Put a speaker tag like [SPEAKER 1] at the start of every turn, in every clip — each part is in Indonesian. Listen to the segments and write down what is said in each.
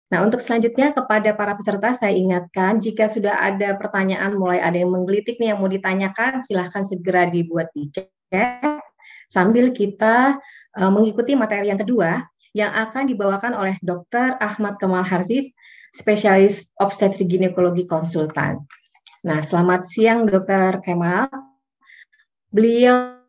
[SPEAKER 1] Nah, untuk selanjutnya kepada para peserta saya ingatkan jika sudah ada pertanyaan mulai ada yang menggelitik nih yang mau ditanyakan, silahkan segera dibuat di chat sambil kita mengikuti materi yang kedua yang akan dibawakan oleh Dr. Ahmad Kemal Harzif, spesialis obstetrik ginekologi konsultan. Nah, selamat siang Dr. Kemal. Beliau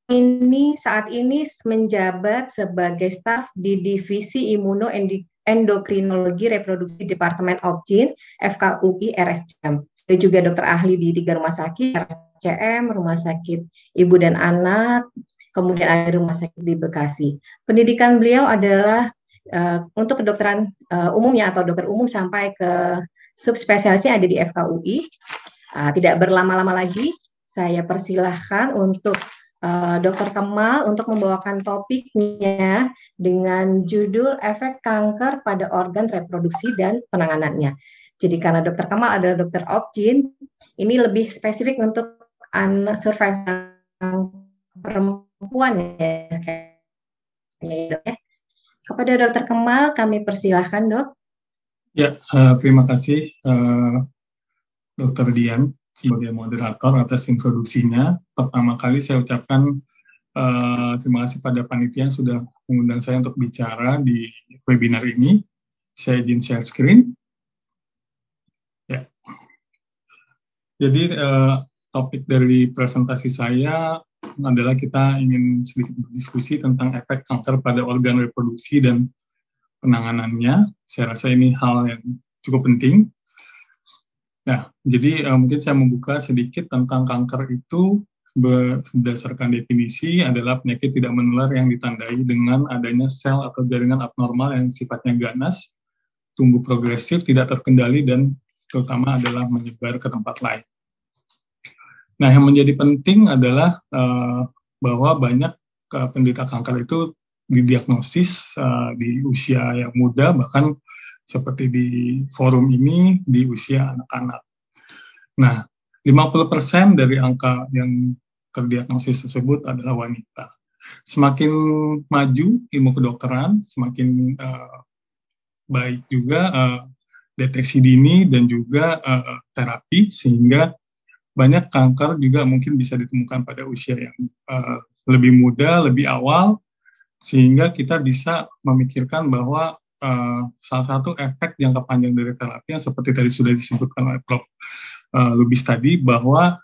[SPEAKER 1] ini saat ini menjabat sebagai staf di Divisi Imunoendokrinologi Reproduksi Departemen Obgyn FKUI RSCM. Dia juga dokter ahli di 3 rumah sakit, RSCM, Rumah Sakit Ibu dan Anak, kemudian ada rumah sakit di Bekasi. Pendidikan beliau adalah untuk kedokteran umumnya atau dokter umum sampai ke subspesialisnya ada di FKUI. Tidak berlama-lama lagi, saya persilahkan untuk Dr. Kemal untuk membawakan topiknya dengan judul efek kanker pada organ reproduksi dan penanganannya. Jadi karena Dr. Kemal adalah dokter obgyn, ini lebih spesifik untuk anak survivor perempuan ya. Kepada Dr. Kemal kami persilahkan, Dok.
[SPEAKER 2] Ya, terima kasih Dr. Dian sebagai moderator atas introduksinya. Pertama kali saya ucapkan terima kasih pada panitia yang sudah mengundang saya untuk bicara di webinar ini. Saya izin share screen. Ya. Jadi topik dari presentasi saya adalah kita ingin sedikit berdiskusi tentang efek kanker pada organ reproduksi dan penanganannya. Saya rasa ini hal yang cukup penting. Nah, jadi mungkin saya membuka sedikit tentang kanker itu. Berdasarkan definisi adalah penyakit tidak menular yang ditandai dengan adanya sel atau jaringan abnormal yang sifatnya ganas, tumbuh progresif, tidak terkendali, dan terutama adalah menyebar ke tempat lain. Nah, yang menjadi penting adalah bahwa banyak penderita kanker itu didiagnosis di usia yang muda, bahkan seperti di forum ini di usia anak-anak. Nah, 50% dari angka yang terdiagnosis tersebut adalah wanita. Semakin maju ilmu kedokteran, semakin baik juga deteksi dini dan juga terapi, sehingga banyak kanker juga mungkin bisa ditemukan pada usia yang lebih muda, lebih awal, sehingga kita bisa memikirkan bahwa salah satu efek jangka panjang dari terapi yang seperti tadi sudah disebutkan oleh Prof. Lubis tadi, bahwa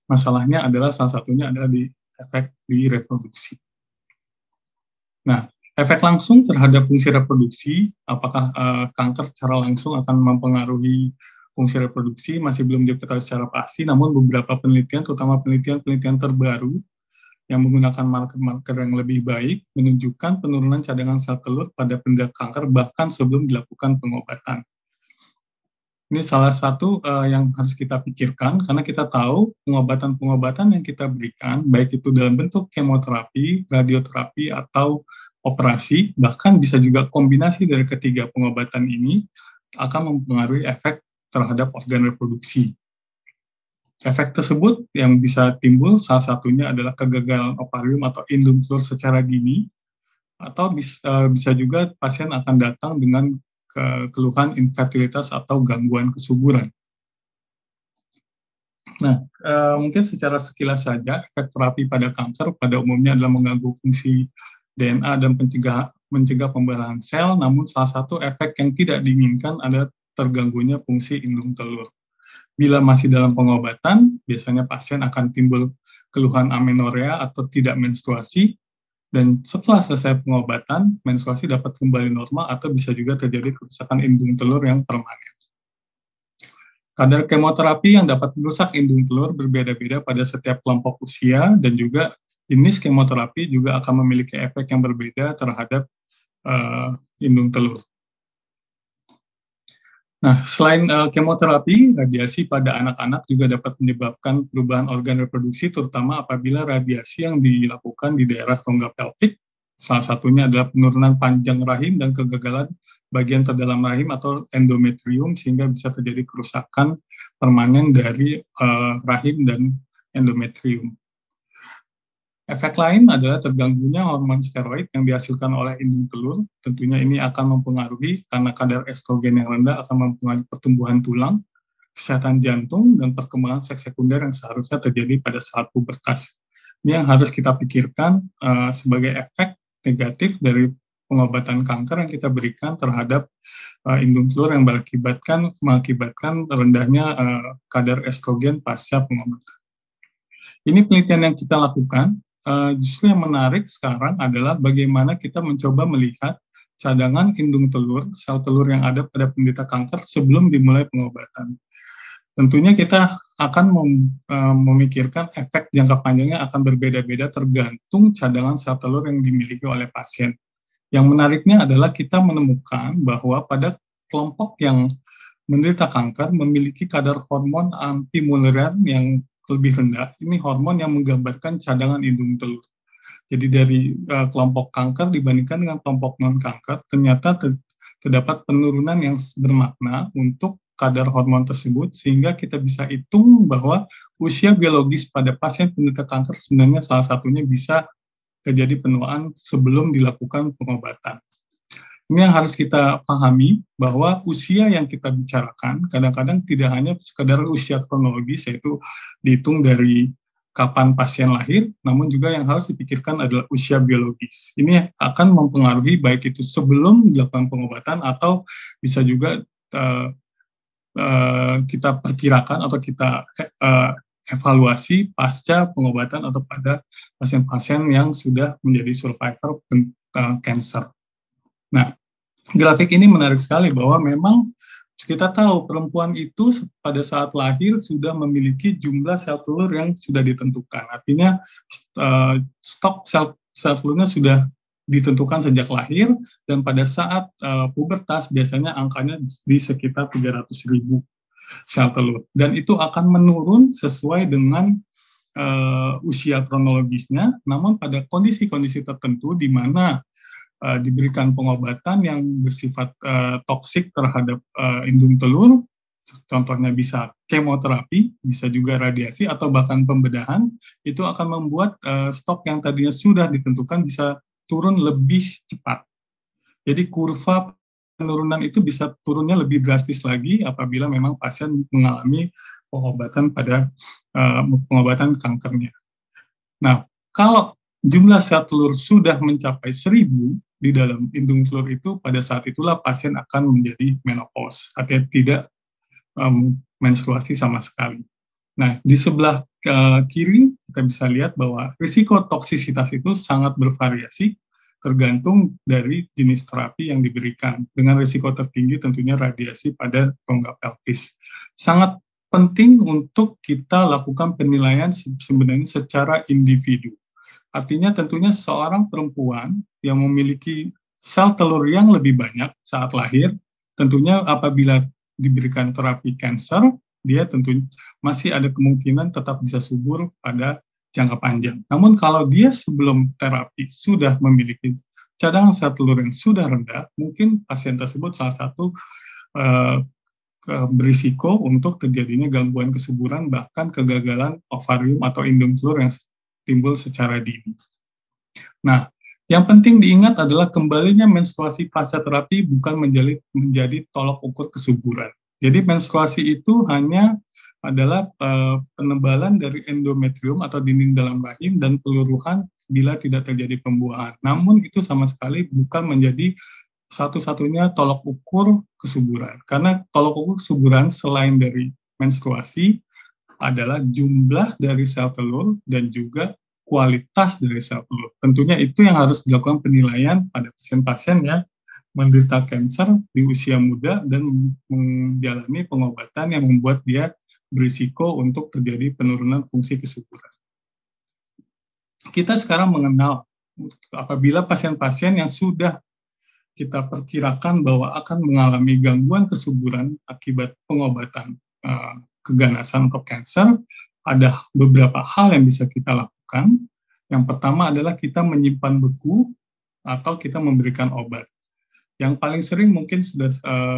[SPEAKER 2] masalahnya adalah salah satunya adalah di efek di reproduksi. Nah, efek langsung terhadap fungsi reproduksi, apakah kanker secara langsung akan mempengaruhi fungsi reproduksi, masih belum diketahui secara pasti, namun beberapa penelitian, terutama penelitian terbaru, yang menggunakan marker-marker yang lebih baik, menunjukkan penurunan cadangan sel telur pada penderita kanker bahkan sebelum dilakukan pengobatan. Ini salah satu yang harus kita pikirkan, karena kita tahu pengobatan-pengobatan yang kita berikan, baik itu dalam bentuk kemoterapi, radioterapi, atau operasi, bahkan bisa juga kombinasi dari ketiga pengobatan ini, akan mempengaruhi efek terhadap organ reproduksi. Efek tersebut yang bisa timbul, salah satunya adalah kegagalan ovarium atau indung telur secara dini, atau bisa juga pasien akan datang dengan keluhan infertilitas atau gangguan kesuburan. Nah, mungkin secara sekilas saja, efek terapi pada kanker pada umumnya adalah mengganggu fungsi DNA dan mencegah pembelahan sel, namun salah satu efek yang tidak diinginkan adalah terganggunya fungsi indung telur. Bila masih dalam pengobatan, biasanya pasien akan timbul keluhan amenorea atau tidak menstruasi, dan setelah selesai pengobatan, menstruasi dapat kembali normal atau bisa juga terjadi kerusakan indung telur yang permanen. Kadar kemoterapi yang dapat merusak indung telur berbeda-beda pada setiap kelompok usia, dan juga jenis kemoterapi juga akan memiliki efek yang berbeda terhadap indung telur. Nah, selain kemoterapi, radiasi pada anak-anak juga dapat menyebabkan perubahan organ reproduksi, terutama apabila radiasi yang dilakukan di daerah rongga pelvik. Salah satunya adalah penurunan panjang rahim dan kegagalan bagian terdalam rahim atau endometrium, sehingga bisa terjadi kerusakan permanen dari rahim dan endometrium. Efek lain adalah terganggunya hormon steroid yang dihasilkan oleh indung telur. Tentunya ini akan mempengaruhi karena kadar estrogen yang rendah akan mempengaruhi pertumbuhan tulang, kesehatan jantung, dan perkembangan seks sekunder yang seharusnya terjadi pada saat pubertas. Ini yang harus kita pikirkan sebagai efek negatif dari pengobatan kanker yang kita berikan terhadap indung telur yang mengakibatkan rendahnya kadar estrogen pasca pengobatan. Ini penelitian yang kita lakukan. Justru yang menarik sekarang adalah bagaimana kita mencoba melihat cadangan indung telur, sel telur yang ada pada penderita kanker sebelum dimulai pengobatan. Tentunya kita akan memikirkan efek jangka panjangnya akan berbeda-beda tergantung cadangan sel telur yang dimiliki oleh pasien. Yang menariknya adalah kita menemukan bahwa pada kelompok yang menderita kanker memiliki kadar hormon anti-mullerian yang lebih rendah. Ini hormon yang menggambarkan cadangan indung telur. Jadi dari kelompok kanker dibandingkan dengan kelompok non-kanker, ternyata terdapat penurunan yang bermakna untuk kadar hormon tersebut, sehingga kita bisa hitung bahwa usia biologis pada pasien penderita kanker sebenarnya salah satunya bisa terjadi penuaan sebelum dilakukan pengobatan. Ini yang harus kita pahami, bahwa usia yang kita bicarakan kadang-kadang tidak hanya sekedar usia kronologis, yaitu dihitung dari kapan pasien lahir, namun juga yang harus dipikirkan adalah usia biologis. Ini akan mempengaruhi baik itu sebelum dilakukan pengobatan atau bisa juga kita perkirakan atau kita evaluasi pasca pengobatan atau pada pasien-pasien yang sudah menjadi survivor cancer. Nah, grafik ini menarik sekali bahwa memang kita tahu perempuan itu pada saat lahir sudah memiliki jumlah sel telur yang sudah ditentukan. Artinya stok sel telurnya sudah ditentukan sejak lahir, dan pada saat pubertas biasanya angkanya di sekitar 300.000 sel telur. Dan itu akan menurun sesuai dengan usia kronologisnya, namun pada kondisi-kondisi tertentu di mana diberikan pengobatan yang bersifat toksik terhadap indung telur, contohnya bisa kemoterapi, bisa juga radiasi, atau bahkan pembedahan, itu akan membuat stok yang tadinya sudah ditentukan bisa turun lebih cepat. Jadi kurva penurunan itu bisa turunnya lebih drastis lagi apabila memang pasien mengalami pengobatan pada pengobatan kankernya. Nah, kalau jumlah sel telur sudah mencapai 1.000 di dalam indung telur itu, pada saat itulah pasien akan menjadi menopause, artinya tidak menstruasi sama sekali. Nah, di sebelah kiri kita bisa lihat bahwa risiko toksisitas itu sangat bervariasi tergantung dari jenis terapi yang diberikan. Dengan risiko tertinggi tentunya radiasi pada rongga pelvis. Sangat penting untuk kita lakukan penilaian sebenarnya secara individu. Artinya tentunya seorang perempuan yang memiliki sel telur yang lebih banyak saat lahir, tentunya apabila diberikan terapi kanker, dia tentunya masih ada kemungkinan tetap bisa subur pada jangka panjang. Namun kalau dia sebelum terapi sudah memiliki cadangan sel telur yang sudah rendah, mungkin pasien tersebut salah satu berisiko untuk terjadinya gangguan kesuburan, bahkan kegagalan ovarium atau indung telur yang timbul secara dini. Nah, yang penting diingat adalah kembalinya menstruasi pasca terapi bukan menjadi tolok ukur kesuburan. Jadi menstruasi itu hanya adalah penebalan dari endometrium atau dinding dalam rahim dan peluruhan bila tidak terjadi pembuahan. Namun itu sama sekali bukan menjadi satu-satunya tolok ukur kesuburan. Karena tolok ukur kesuburan selain dari menstruasi adalah jumlah dari sel telur dan juga kualitas dari sel telur. Tentunya itu yang harus dilakukan penilaian pada pasien-pasien yang menderita kanker di usia muda dan menjalani pengobatan yang membuat dia berisiko untuk terjadi penurunan fungsi kesuburan. Kita sekarang mengenal apabila pasien-pasien yang sudah kita perkirakan bahwa akan mengalami gangguan kesuburan akibat pengobatan keganasan atau kanker, ada beberapa hal yang bisa kita lakukan. Yang pertama adalah kita menyimpan beku atau kita memberikan obat. Yang paling sering mungkin sudah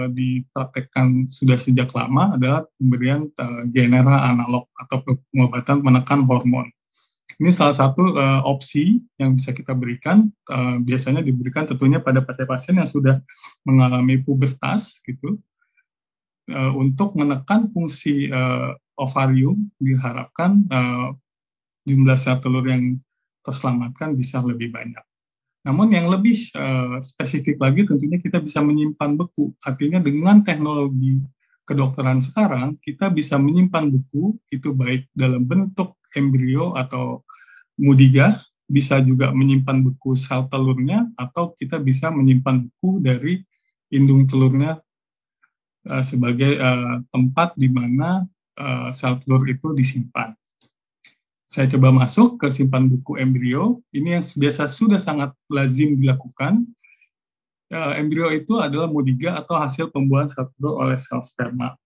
[SPEAKER 2] dipraktekkan sudah sejak lama adalah pemberian genera analog atau pengobatan menekan hormon. Ini salah satu opsi yang bisa kita berikan, biasanya diberikan tentunya pada pasien-pasien yang sudah mengalami pubertas gitu, untuk menekan fungsi ovarium, diharapkan jumlah sel telur yang terselamatkan bisa lebih banyak. Namun yang lebih spesifik lagi tentunya kita bisa menyimpan beku. Artinya dengan teknologi kedokteran sekarang, kita bisa menyimpan beku, itu baik dalam bentuk embrio atau mudigah, bisa juga menyimpan beku sel telurnya, atau kita bisa menyimpan beku dari indung telurnya sebagai tempat di mana sel telur itu disimpan. Saya coba masuk ke simpan buku embrio. Ini yang biasa sudah sangat lazim dilakukan. Embrio itu adalah mudiga atau hasil pembuahan sel telur oleh sel sperma.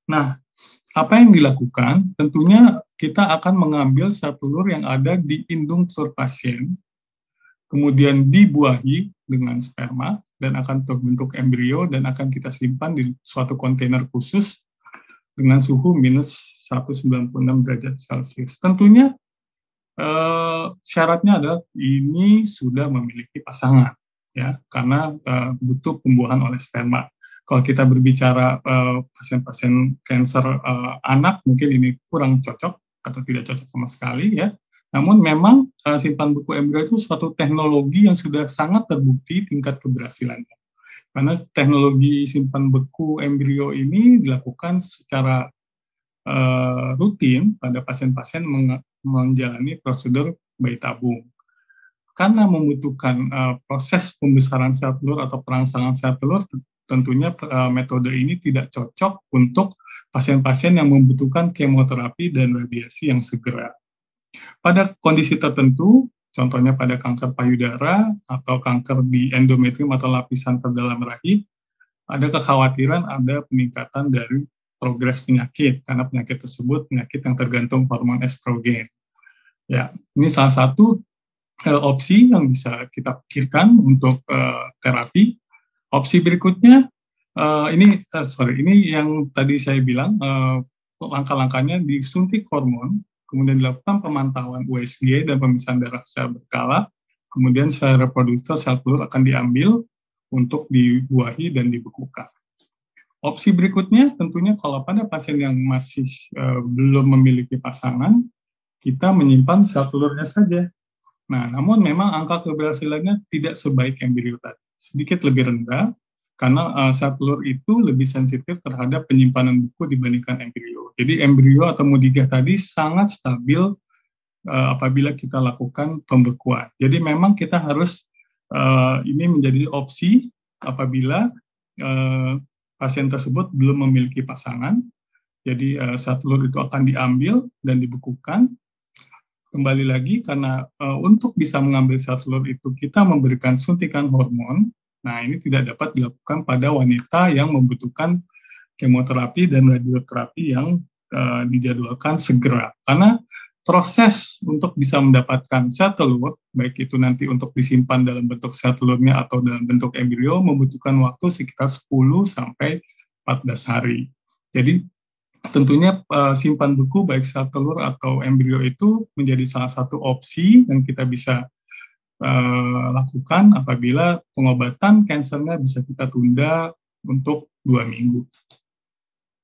[SPEAKER 2] Nah, apa yang dilakukan? Tentunya kita akan mengambil sel telur yang ada di indung telur pasien, kemudian dibuahi dengan sperma, dan akan terbentuk embrio, dan akan kita simpan di suatu kontainer khusus dengan suhu minus 196 derajat Celcius. Tentunya syaratnya adalah ini sudah memiliki pasangan, ya, karena butuh pembuahan oleh sperma. Kalau kita berbicara pasien-pasien kanker anak, mungkin ini kurang cocok atau tidak cocok sama sekali, ya. Namun memang simpan buku embrio itu suatu teknologi yang sudah sangat terbukti tingkat keberhasilannya. Karena teknologi simpan beku embrio ini dilakukan secara rutin pada pasien-pasien menjalani prosedur bayi tabung. Karena membutuhkan proses pembesaran sel telur atau perangsangan sel telur, tentunya metode ini tidak cocok untuk pasien-pasien yang membutuhkan kemoterapi dan radiasi yang segera. Pada kondisi tertentu, contohnya pada kanker payudara atau kanker di endometrium atau lapisan terdalam rahim, ada kekhawatiran ada peningkatan dari progres penyakit, karena penyakit tersebut penyakit yang tergantung hormon estrogen. Ya, ini salah satu opsi yang bisa kita pikirkan untuk terapi. Opsi berikutnya, ini yang tadi saya bilang, langkah-langkahnya disuntik hormon, kemudian dilakukan pemantauan USG dan pemeriksaan darah secara berkala, kemudian sel reproduktor sel telur akan diambil untuk dibuahi dan dibekukan. Opsi berikutnya tentunya kalau pada pasien yang masih belum memiliki pasangan, kita menyimpan sel telurnya saja. Nah, namun memang angka keberhasilannya tidak sebaik embrio tadi, sedikit lebih rendah, karena sel telur itu lebih sensitif terhadap penyimpanan buku dibandingkan embrio. Jadi embrio atau mudigah tadi sangat stabil apabila kita lakukan pembekuan. Jadi memang kita harus ini menjadi opsi apabila pasien tersebut belum memiliki pasangan. Jadi sel telur itu akan diambil dan dibekukan. Kembali lagi karena untuk bisa mengambil sel telur itu kita memberikan suntikan hormon. Nah, ini tidak dapat dilakukan pada wanita yang membutuhkan kemoterapi dan radioterapi yang dijadwalkan segera. Karena proses untuk bisa mendapatkan sel telur, baik itu nanti untuk disimpan dalam bentuk sel telurnya atau dalam bentuk embrio, membutuhkan waktu sekitar 10 sampai 14 hari. Jadi tentunya simpan buku baik sel telur atau embrio itu menjadi salah satu opsi yang kita bisa lakukan apabila pengobatan kankernya bisa kita tunda untuk 2 minggu.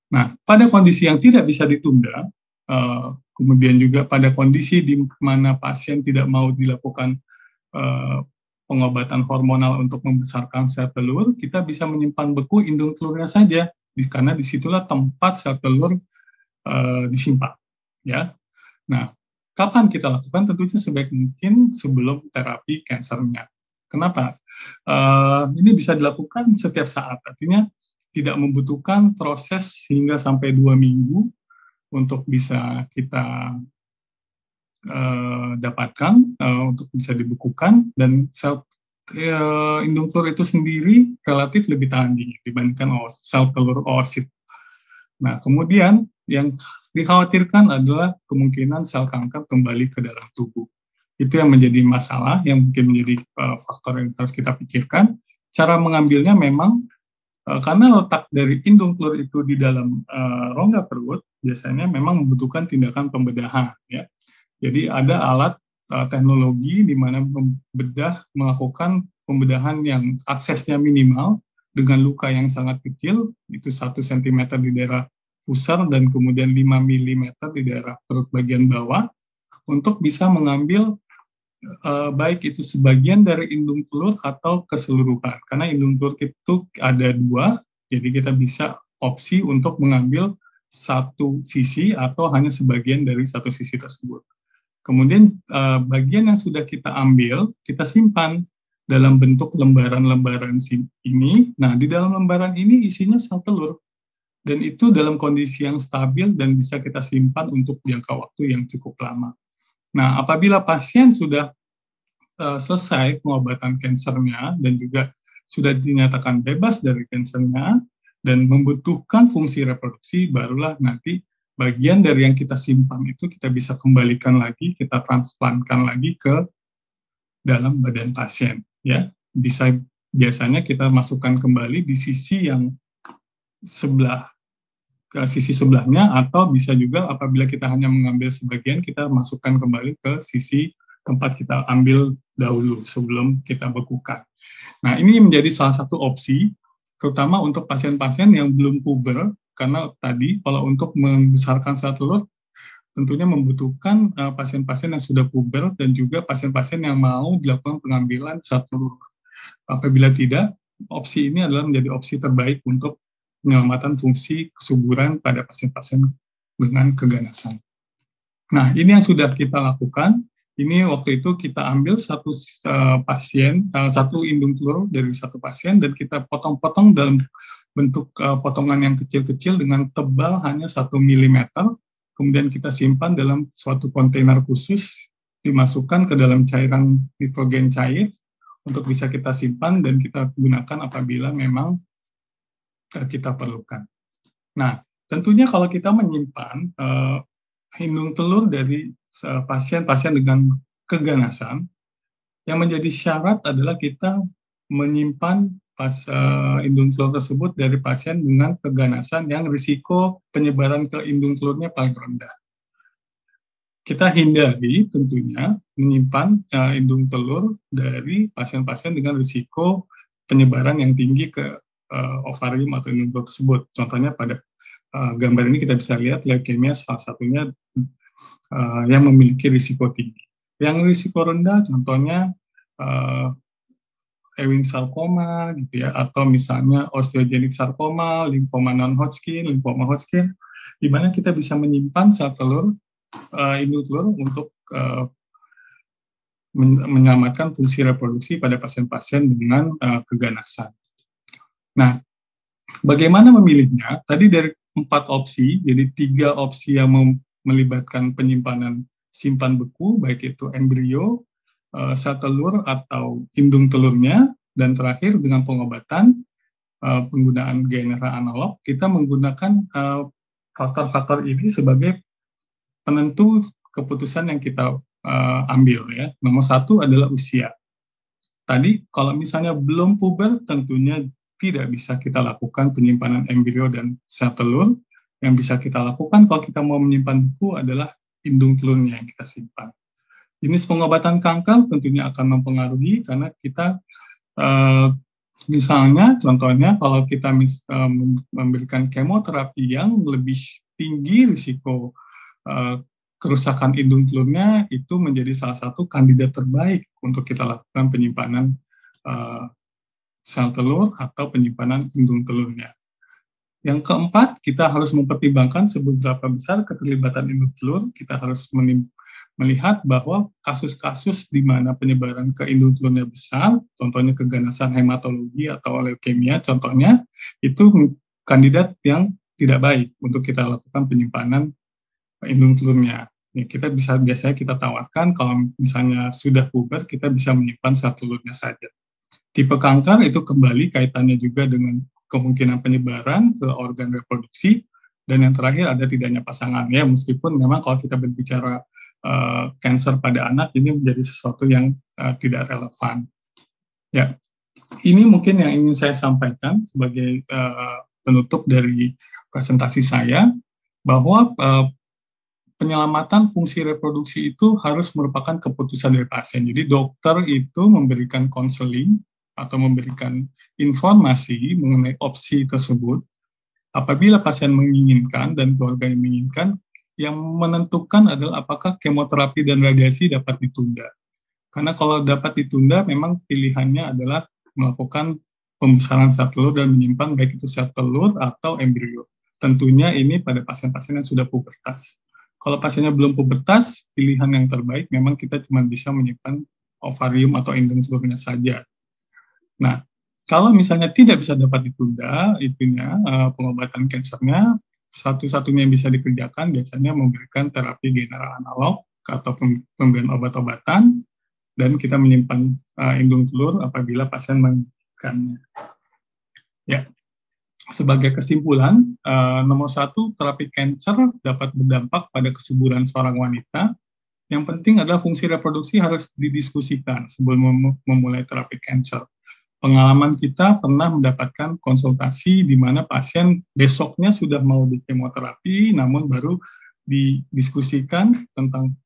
[SPEAKER 2] Nah, pada kondisi yang tidak bisa ditunda, kemudian juga pada kondisi di mana pasien tidak mau dilakukan pengobatan hormonal untuk membesarkan sel telur, kita bisa menyimpan beku indung telurnya saja, karena disitulah tempat sel telur disimpan. Ya. Nah, kapan kita lakukan? Tentunya sebaik mungkin sebelum terapi kankernya. Kenapa? Ini bisa dilakukan setiap saat, artinya tidak membutuhkan proses hingga sampai 2 minggu untuk bisa kita dapatkan, untuk bisa dibekukan, dan sel indung telur itu sendiri relatif lebih tahan dingin dibandingkan sel telur oosit. Nah, kemudian yang dikhawatirkan adalah kemungkinan sel kanker kembali ke dalam tubuh. Itu yang menjadi masalah, yang mungkin menjadi faktor yang harus kita pikirkan. Cara mengambilnya memang karena letak dari indung telur itu di dalam rongga perut, biasanya memang membutuhkan tindakan pembedahan. Ya. Jadi ada alat teknologi di mana melakukan pembedahan yang aksesnya minimal dengan luka yang sangat kecil, itu 1 cm di daerah pusar dan kemudian 5 mm di daerah perut bagian bawah, untuk bisa mengambil baik itu sebagian dari indung telur atau keseluruhan. Karena indung telur itu ada 2, jadi kita bisa opsi untuk mengambil satu sisi atau hanya sebagian dari satu sisi tersebut. Kemudian bagian yang sudah kita ambil, kita simpan dalam bentuk lembaran-lembaran ini. Nah, di dalam lembaran ini isinya sel telur. Dan itu dalam kondisi yang stabil dan bisa kita simpan untuk jangka waktu yang cukup lama. Nah, apabila pasien sudah selesai pengobatan kansernya dan juga sudah dinyatakan bebas dari kansernya dan membutuhkan fungsi reproduksi, barulah nanti bagian dari yang kita simpan itu kita bisa kembalikan lagi, kita transplantkan lagi ke dalam badan pasien. Ya, biasanya kita masukkan kembali di sisi yang ke sisi sebelahnya, atau bisa juga apabila kita hanya mengambil sebagian, kita masukkan kembali ke sisi tempat kita ambil dahulu sebelum kita bekukan. Nah, ini menjadi salah satu opsi, terutama untuk pasien-pasien yang belum puber, karena tadi kalau untuk membesarkan sel telur tentunya membutuhkan pasien-pasien yang sudah puber dan juga pasien-pasien yang mau dilakukan pengambilan sel telur. Apabila tidak, opsi ini adalah menjadi opsi terbaik untuk penyelamatan fungsi kesuburan pada pasien-pasien dengan keganasan. Nah, ini yang sudah kita lakukan. Ini waktu itu kita ambil satu indung telur dari satu pasien dan kita potong-potong dalam bentuk potongan yang kecil-kecil dengan tebal hanya 1 mm. Kemudian kita simpan dalam suatu kontainer khusus, dimasukkan ke dalam cairan nitrogen cair untuk bisa kita simpan dan kita gunakan apabila memang kita perlukan. Nah, tentunya kalau kita menyimpan indung telur dari pasien-pasien dengan keganasan, yang menjadi syarat adalah kita menyimpan indung telur tersebut dari pasien dengan keganasan yang risiko penyebaran ke indung telurnya paling rendah. Kita hindari tentunya menyimpan indung telur dari pasien-pasien dengan risiko penyebaran yang tinggi ke ovarium atau indung telur tersebut. Contohnya pada gambar ini kita bisa lihat leukemia salah satunya yang memiliki risiko tinggi. Yang risiko rendah contohnya Ewing sarkoma gitu ya, atau misalnya osteogenic sarkoma, limfoma non-Hodgkin, limfoma Hodgkin, di mana kita bisa menyimpan sel telur, indung telur untuk menyelamatkan fungsi reproduksi pada pasien-pasien dengan keganasan. Nah, bagaimana memilihnya? Tadi dari 4 opsi, jadi 3 opsi yang melibatkan penyimpanan simpan beku, baik itu embrio, sel telur atau indung telurnya, dan terakhir dengan pengobatan penggunaan genera analog, kita menggunakan faktor-faktor ini sebagai penentu keputusan yang kita ambil ya. Nomor 1 adalah usia. Tadi kalau misalnya belum puber, tentunya tidak bisa kita lakukan penyimpanan embrio dan sel telur. Yang bisa kita lakukan kalau kita mau menyimpan beku adalah indung telurnya yang kita simpan. Jenis pengobatan kanker tentunya akan mempengaruhi karena kita misalnya contohnya kalau kita memberikan kemoterapi yang lebih tinggi risiko kerusakan indung telurnya, itu menjadi salah satu kandidat terbaik untuk kita lakukan penyimpanan sel telur atau penyimpanan indung telurnya. Yang keempat, kita harus mempertimbangkan seberapa besar keterlibatan indung telur. Kita harus melihat bahwa kasus-kasus di mana penyebaran ke indung telurnya besar, contohnya keganasan hematologi atau leukemia, contohnya, itu kandidat yang tidak baik untuk kita lakukan penyimpanan indung telurnya. Ya, biasanya kita tawarkan kalau misalnya sudah puber, kita bisa menyimpan sel telurnya saja. Tipe kanker itu kembali kaitannya juga dengan kemungkinan penyebaran ke organ reproduksi, dan yang terakhir ada tidaknya pasangan. Ya, meskipun memang kalau kita berbicara kanker pada anak, ini menjadi sesuatu yang tidak relevan. Ya, ini mungkin yang ingin saya sampaikan sebagai penutup dari presentasi saya, bahwa penyelamatan fungsi reproduksi itu harus merupakan keputusan dari pasien. Jadi dokter itu memberikan konseling atau memberikan informasi mengenai opsi tersebut. Apabila pasien menginginkan dan keluarga yang menginginkan, yang menentukan adalah apakah kemoterapi dan radiasi dapat ditunda. Karena kalau dapat ditunda, memang pilihannya adalah melakukan pembesaran sel telur dan menyimpan baik itu sel telur atau embrio. Tentunya ini pada pasien-pasien yang sudah pubertas. Kalau pasiennya belum pubertas, pilihan yang terbaik memang kita cuma bisa menyimpan ovarium atau indung telurnya saja. Nah, kalau misalnya tidak bisa dapat ditunda, pengobatan kansernya, satu-satunya yang bisa dikerjakan biasanya memberikan terapi general analog atau pemberian obat-obatan, dan kita menyimpan indung telur apabila pasien menginginkannya. Ya, sebagai kesimpulan, nomor 1, terapi kanker dapat berdampak pada kesuburan seorang wanita. Yang penting adalah fungsi reproduksi harus didiskusikan sebelum memulai terapi kanker. Pengalaman kita pernah mendapatkan konsultasi di mana pasien besoknya sudah mau di kemoterapi, namun baru didiskusikan tentang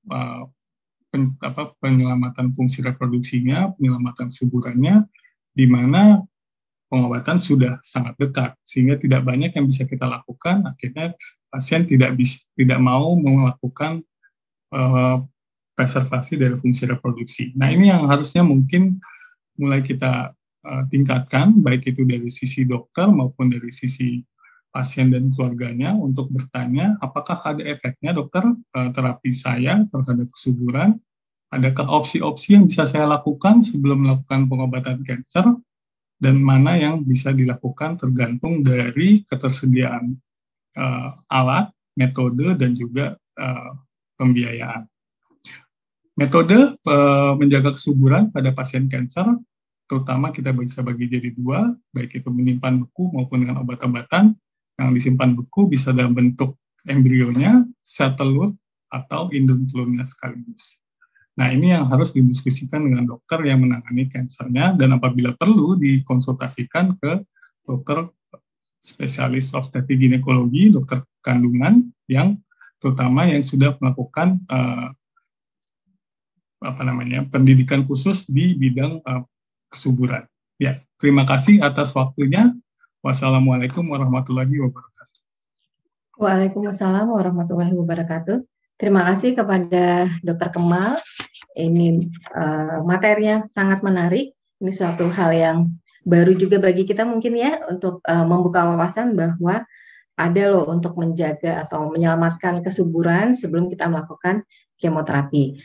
[SPEAKER 2] penyelamatan fungsi reproduksinya, penyelamatan suburannya, di mana pengobatan sudah sangat dekat, sehingga tidak banyak yang bisa kita lakukan. Akhirnya pasien tidak mau melakukan preservasi dari fungsi reproduksi. Nah, ini yang harusnya mungkin mulai kita tingkatkan, baik itu dari sisi dokter maupun dari sisi pasien dan keluarganya, untuk bertanya apakah ada efeknya dokter terapi saya terhadap kesuburan, adakah opsi-opsi yang bisa saya lakukan sebelum melakukan pengobatan kanker, dan mana yang bisa dilakukan tergantung dari ketersediaan alat, metode, dan juga pembiayaan. Metode menjaga kesuburan pada pasien kanker, terutama kita bisa bagi jadi 2, baik itu menyimpan beku maupun dengan obat-obatan. Yang disimpan beku bisa dalam bentuk embrionya, sel telur, atau indung telurnya sekaligus. Nah, ini yang harus didiskusikan dengan dokter yang menangani kansernya, dan apabila perlu dikonsultasikan ke dokter spesialis obstetrik ginekologi, dokter kandungan, yang terutama yang sudah melakukan pendidikan khusus di bidang kesuburan. Ya, terima kasih atas waktunya. Wassalamualaikum warahmatullahi wabarakatuh.
[SPEAKER 1] Waalaikumsalam warahmatullahi wabarakatuh. Terima kasih kepada Dr. Kemal. Ini materinya sangat menarik. Ini suatu hal yang baru juga bagi kita mungkin ya, untuk membuka wawasan bahwa ada loh untuk menjaga atau menyelamatkan kesuburan sebelum kita melakukan kemoterapi.